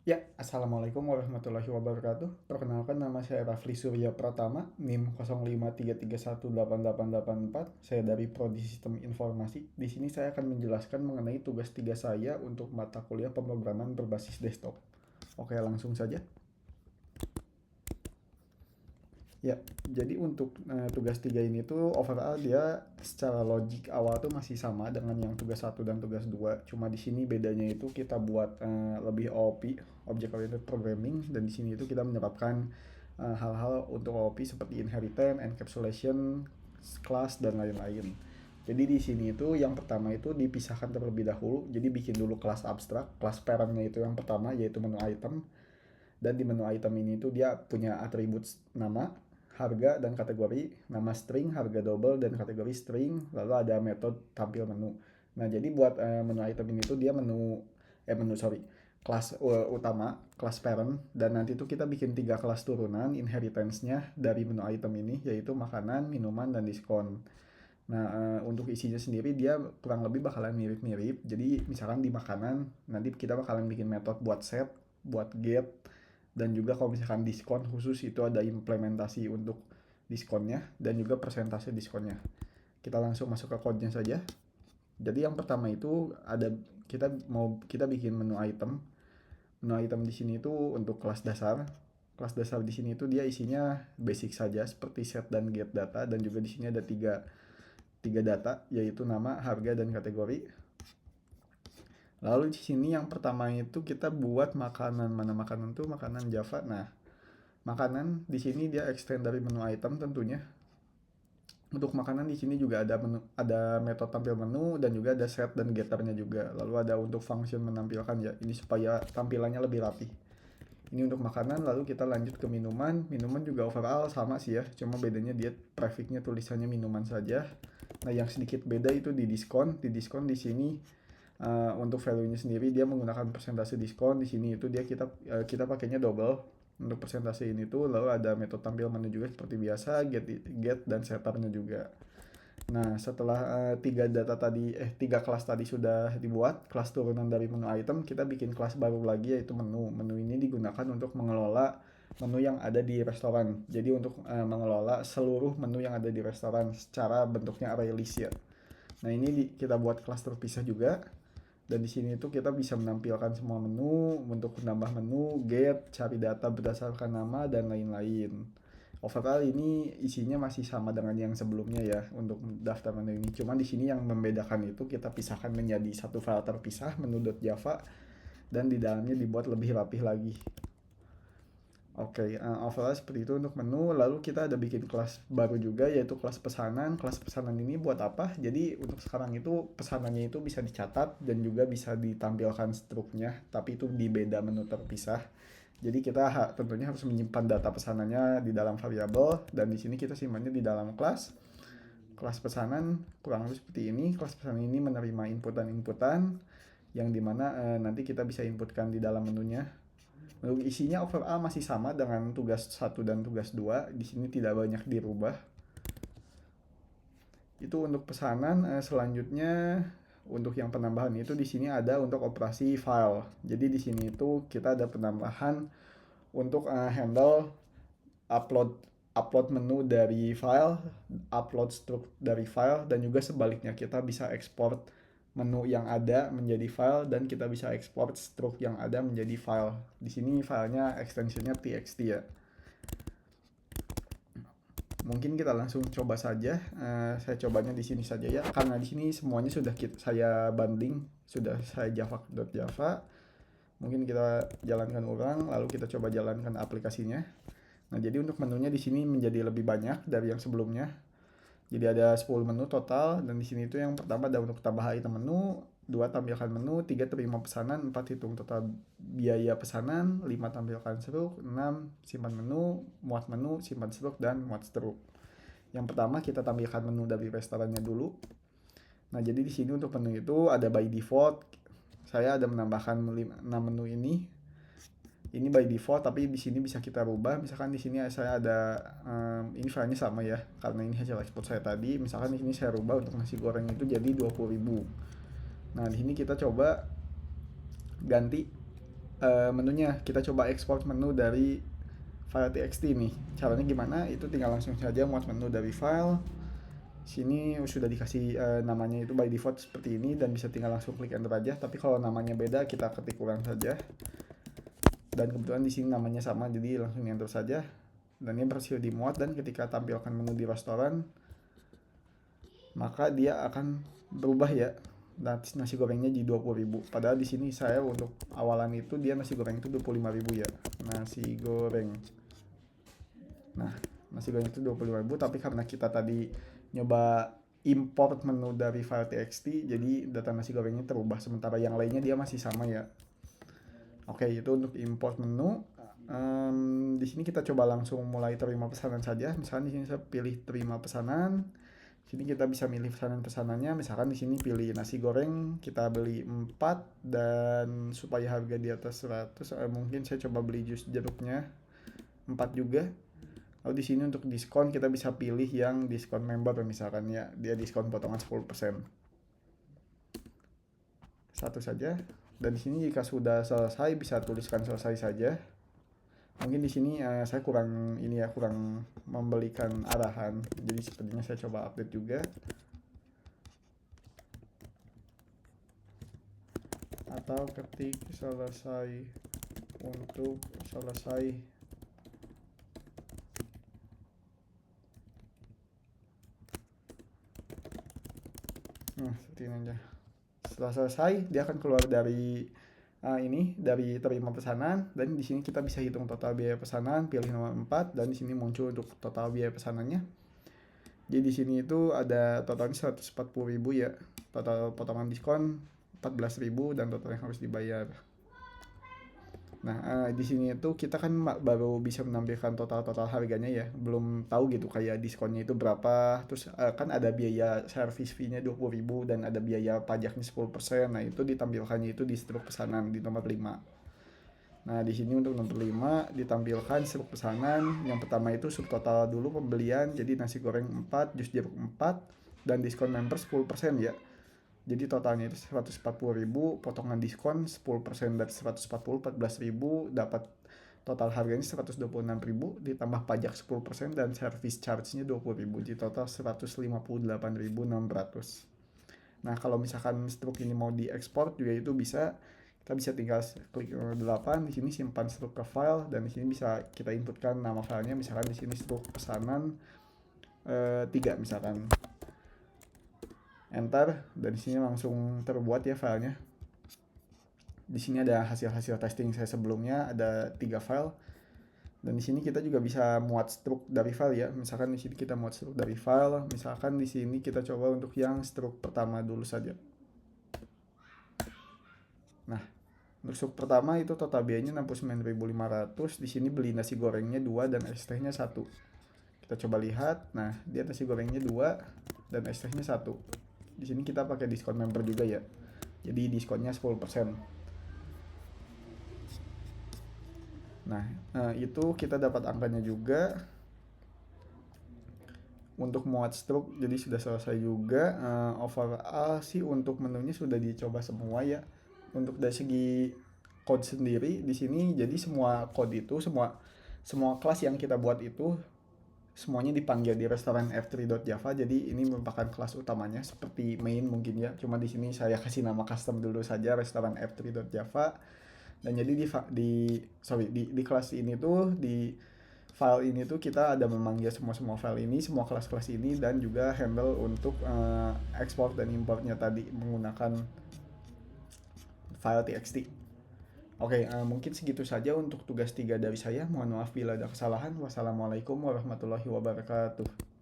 Ya, Assalamualaikum warahmatullahi wabarakatuh. Perkenalkan nama saya Rafli Surya Pratama, NIM 0533188884. Saya dari Prodi Sistem Informasi. Di sini saya akan menjelaskan mengenai tugas 3 saya untuk mata kuliah pemrograman berbasis desktop. Oke, langsung saja. Ya, jadi untuk tugas 3 ini tuh overall dia secara logik awal tuh masih sama dengan yang tugas satu dan tugas 2. Cuma di sini bedanya itu kita buat lebih OOP, Object Oriented Programming, dan di sini itu kita menerapkan hal-hal untuk OOP seperti inheritance, encapsulation, class dan lain-lain. Jadi di sini itu yang pertama itu dipisahkan terlebih dahulu. Jadi bikin dulu kelas abstrak, kelas parentnya itu yang pertama yaitu menu item, dan di menu item ini tuh dia punya atribut nama, harga, dan kategori, nama string, harga double, dan kategori string, lalu ada metode tampil menu. Nah, jadi buat menu item ini tuh dia kelas utama, kelas parent, dan nanti tuh kita bikin tiga kelas turunan inheritance-nya dari menu item ini, yaitu makanan, minuman, dan diskon. Nah, untuk isinya sendiri dia kurang lebih bakalan mirip-mirip. Jadi misalkan di makanan, nanti kita bakalan bikin metode buat set, buat get, dan juga kalau misalkan diskon khusus itu ada implementasi untuk diskonnya dan juga persentase diskonnya. Kita langsung masuk ke code-nya saja. Jadi yang pertama itu ada kita bikin menu item. Menu item di sini itu untuk kelas dasar. Kelas dasar di sini itu dia isinya basic saja seperti set dan get data, dan juga di sini ada tiga data yaitu nama, harga, dan kategori. Lalu di sini yang pertama itu kita buat makanan. Mana makanan tuh? Makanan Java. Nah, makanan di sini dia extend dari menu item tentunya. Untuk makanan di sini juga ada metode tampil menu, dan juga ada set dan getternya juga. Lalu ada untuk function menampilkan ya. Ini supaya tampilannya lebih rapi. Ini untuk makanan, lalu kita lanjut ke minuman. Minuman juga overall sama sih ya, cuma bedanya dia prefixnya tulisannya minuman saja. Nah, yang sedikit beda itu di diskon. Di diskon di sini untuk value-nya sendiri dia menggunakan persentase diskon. Di sini itu kita pakainya double untuk persentase ini tuh. Lalu ada metode tampil menu juga seperti biasa, get dan setternya juga. Nah, setelah tiga kelas tadi sudah dibuat, kelas turunan dari menu item, kita bikin kelas baru lagi yaitu menu. Menu ini digunakan untuk mengelola menu yang ada di restoran. Jadi untuk mengelola seluruh menu yang ada di restoran secara bentuknya array list ya. Nah, ini kita buat kelas terpisah juga. Dan di sini tuh kita bisa menampilkan semua menu, untuk menambah menu, get, cari data berdasarkan nama, dan lain-lain. Overall ini isinya masih sama dengan yang sebelumnya ya untuk daftar menu ini. Cuman di sini yang membedakan itu kita pisahkan menjadi satu file terpisah, menu.java, dan di dalamnya dibuat lebih rapih lagi. Oke, overall seperti itu untuk menu. Lalu kita ada bikin kelas baru juga yaitu kelas pesanan. Kelas pesanan ini buat apa? Jadi untuk sekarang itu pesanannya itu bisa dicatat dan juga bisa ditampilkan struknya, tapi itu di beda menu terpisah. Jadi kita tentunya harus menyimpan data pesanannya di dalam variabel, dan di sini kita simpannya di dalam kelas. Kelas pesanan kurang lebih seperti ini. Kelas pesanan ini menerima inputan-inputan yang dimana nanti kita bisa inputkan di dalam menunya. Untuk isinya overall masih sama dengan tugas satu dan tugas 2. Di sini tidak banyak dirubah. Itu untuk pesanan. Selanjutnya untuk yang penambahan itu di sini ada untuk operasi file. Jadi di sini itu kita ada penambahan untuk handle upload upload menu dari file, upload struk dari file, dan juga sebaliknya kita bisa ekspor menu yang ada menjadi file, dan kita bisa ekspor struk yang ada menjadi file. Di sini filenya extensionnya txt ya. Mungkin kita langsung coba saja. Saya cobanya di sini saja ya, karena di sini semuanya sudah saya banding, sudah saya java.java. Mungkin kita jalankan ulang, lalu kita coba jalankan aplikasinya. Nah, jadi untuk menunya di sini menjadi lebih banyak dari yang sebelumnya. Jadi ada 10 menu total, dan di sini itu yang pertama ada untuk tambah item menu, 2 tampilkan menu, 3 terima pesanan, 4 hitung total biaya pesanan, 5 tampilkan struk, 6 simpan menu, muat menu, simpan struk, dan muat struk. Yang pertama kita tampilkan menu dari restorannya dulu. Nah, jadi di sini untuk menu itu ada by default. Saya ada menambahkan 6 menu ini by default, tapi di sini bisa kita rubah. Misalkan di sini saya ada ini filenya sama ya, karena ini hasil ekspor saya tadi. Misalkan di sini saya rubah untuk nasi goreng itu jadi 20.000. Nah, di sini kita coba ganti menunya. Kita coba ekspor menu dari file txt nih. Caranya gimana? Itu tinggal langsung saja muat menu dari file. Sini sudah dikasih namanya itu by default seperti ini dan bisa tinggal langsung klik enter aja. Tapi kalau namanya beda kita ketik ulang saja. Dan kebetulan di sini namanya sama jadi langsung enter saja. Dan ini berhasil dimuat dan ketika tampilkan menu di restoran maka dia akan berubah ya. Nasi gorengnya jadi 20.000. Padahal di sini saya untuk awalan itu dia nasi goreng itu 25.000 ya. Nasi goreng. Nah, nasi goreng itu 25.000 tapi karena kita tadi nyoba import menu dari file txt jadi data nasi gorengnya terubah sementara yang lainnya dia masih sama ya. Oke, itu untuk import menu. Di sini kita coba langsung mulai terima pesanan saja. Misalnya di sini saya pilih terima pesanan. Sini kita bisa milih pesanan-pesanannya. Misalkan di sini pilih nasi goreng, kita beli 4 dan supaya harga di atas 100, mungkin saya coba beli jus jeruknya 4 juga. Lalu di sini untuk diskon kita bisa pilih yang diskon member misalkan ya, dia diskon potongan 10%. Satu saja. Dan di sini jika sudah selesai bisa tuliskan selesai saja. Mungkin di sini saya kurang memberikan arahan. Jadi sepertinya saya coba update juga. Atau ketik selesai untuk selesai. Seperti ini aja. Setelah selesai dia akan keluar dari dari terima pesanan dan di sini kita bisa hitung total biaya pesanan, pilih nomor 4 dan di sini muncul untuk total biaya pesanannya. Jadi di sini itu ada totalnya 140.000 ya. Total potongan diskon 14.000 dan total yang harus dibayar. Nah, di sini itu kita kan baru bisa menampilkan total harganya ya. Belum tahu gitu kayak diskonnya itu berapa. Terus kan ada biaya service fee-nya 20.000 dan ada biaya pajaknya 10%. Nah, itu ditampilkannya itu di struk pesanan di nomor 5. Nah, di sini untuk nomor 5 ditampilkan struk pesanan. Yang pertama itu subtotal dulu pembelian. Jadi nasi goreng 4, jus jeruk 4 dan diskon member 10% ya. Jadi totalnya itu 140.000, potongan diskon 10% dari 140, 14.000, dapat total harganya 126.000 ditambah pajak 10% dan service charge-nya 20.000. Jadi total 158.600. Nah, kalau misalkan struk ini mau diekspor juga itu bisa. Kita bisa tinggal klik 8 di sini simpan struk ke file dan di sini bisa kita inputkan nama filenya misalkan di sini struk pesanan 3 misalkan. Enter dan di sini langsung terbuat ya filenya. Di sini ada hasil-hasil testing saya sebelumnya, ada 3 file. Dan di sini kita juga bisa muat struk dari file ya. Misalkan di sini kita muat struk dari file, misalkan di sini kita coba untuk yang struk pertama dulu saja. Nah, untuk struk pertama itu total biayanya 69.500. Di sini beli nasi gorengnya 2 dan es tehnya 1. Kita coba lihat. Nah, dia nasi gorengnya 2 dan es tehnya 1. Di sini kita pakai diskon member juga ya. Jadi diskonnya 10%. Nah, itu kita dapat angkanya juga. Untuk muat struk jadi sudah selesai juga. Overall sih untuk menunya sudah dicoba semua ya. Untuk dari segi code sendiri di sini jadi semua code itu semua kelas yang kita buat itu semuanya dipanggil di restoran f3.java. Jadi ini merupakan kelas utamanya seperti main mungkin ya. Cuma di sini saya kasih nama custom dulu saja restoran f3.java. Dan jadi di kelas ini tuh di file ini tuh kita ada memanggil semua file ini, semua kelas-kelas ini dan juga handle untuk export dan importnya tadi menggunakan file txt. Oke, mungkin segitu saja untuk tugas 3 dari saya. Mohon maaf bila ada kesalahan. Wassalamualaikum warahmatullahi wabarakatuh.